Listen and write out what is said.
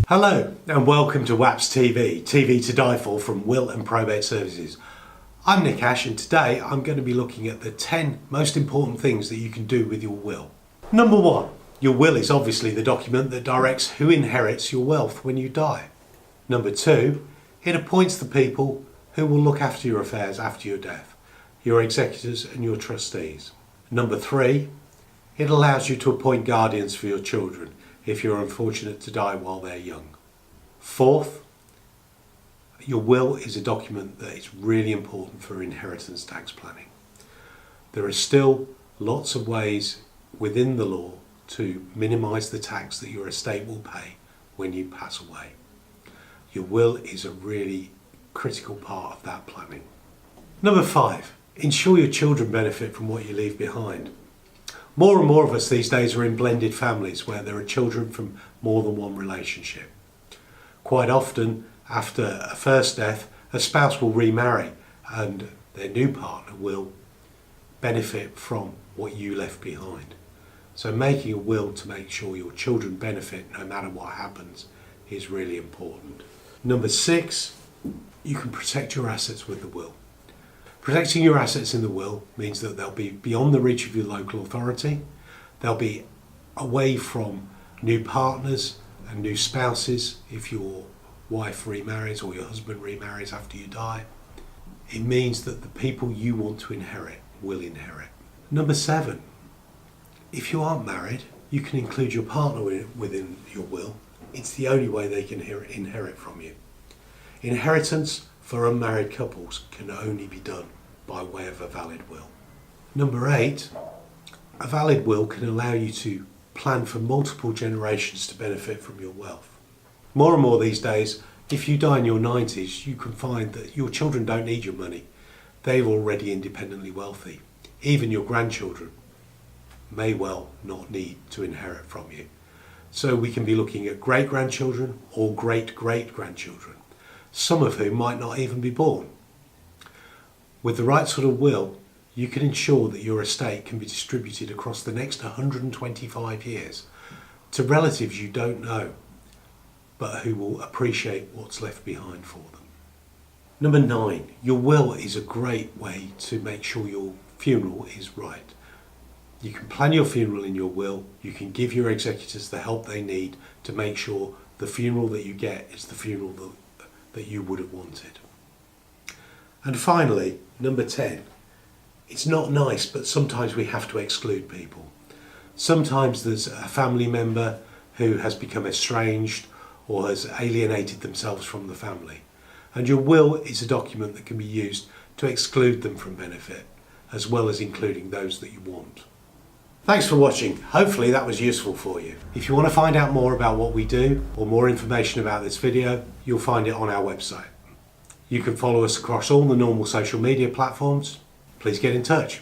Hello and welcome to WAPS TV, TV to die for from Will and Probate Services. I'm Nick Ash and today I'm going to be looking at the 10 most important things that you can do with your will. Number 1, your will is obviously the document that directs who inherits your wealth when you die. Number 2, it appoints the people who will look after your affairs after your death, your executors and your trustees. Number 3, it allows you to appoint guardians for your children if you're unfortunate to die while they're young. 4th, your will is a document that is really important for inheritance tax planning. There are still lots of ways within the law to minimise the tax that your estate will pay when you pass away. Your will is a really critical part of that planning. Number 5, ensure your children benefit from what you leave behind. More and more of us these days are in blended families where there are children from more than one relationship. Quite often, after a first death, a spouse will remarry and their new partner will benefit from what you left behind. So making a will to make sure your children benefit no matter what happens is really important. Number 6, you can protect your assets with the will. Protecting your assets in the will means that they'll be beyond the reach of your local authority, they'll be away from new partners and new spouses if your wife remarries or your husband remarries after you die. It means that the people you want to inherit will inherit. Number 7, if you aren't married, you can include your partner within your will. It's the only way they can inherit from you. Inheritance for unmarried couples can only be done by way of a valid will. Number 8, a valid will can allow you to plan for multiple generations to benefit from your wealth. More and more these days, if you die in your 90s, you can find that your children don't need your money. They're already independently wealthy. Even your grandchildren may well not need to inherit from you. So we can be looking at great-grandchildren or great-great-grandchildren, some of whom might not even be born. With the right sort of will, you can ensure that your estate can be distributed across the next 125 years to relatives you don't know, but who will appreciate what's left behind for them. Number 9, your will is a great way to make sure your funeral is right. You can plan your funeral in your will, you can give your executors the help they need to make sure the funeral that you get is the funeral that you would have wanted. And finally, number 10, it's not nice, but sometimes we have to exclude people. Sometimes there's a family member who has become estranged or has alienated themselves from the family. And your will is a document that can be used to exclude them from benefit, as well as including those that you want. Thanks for watching. Hopefully that was useful for you. If you want to find out more about what we do or more information about this video, you'll find it on our website. You can follow us across all the normal social media platforms. Please get in touch.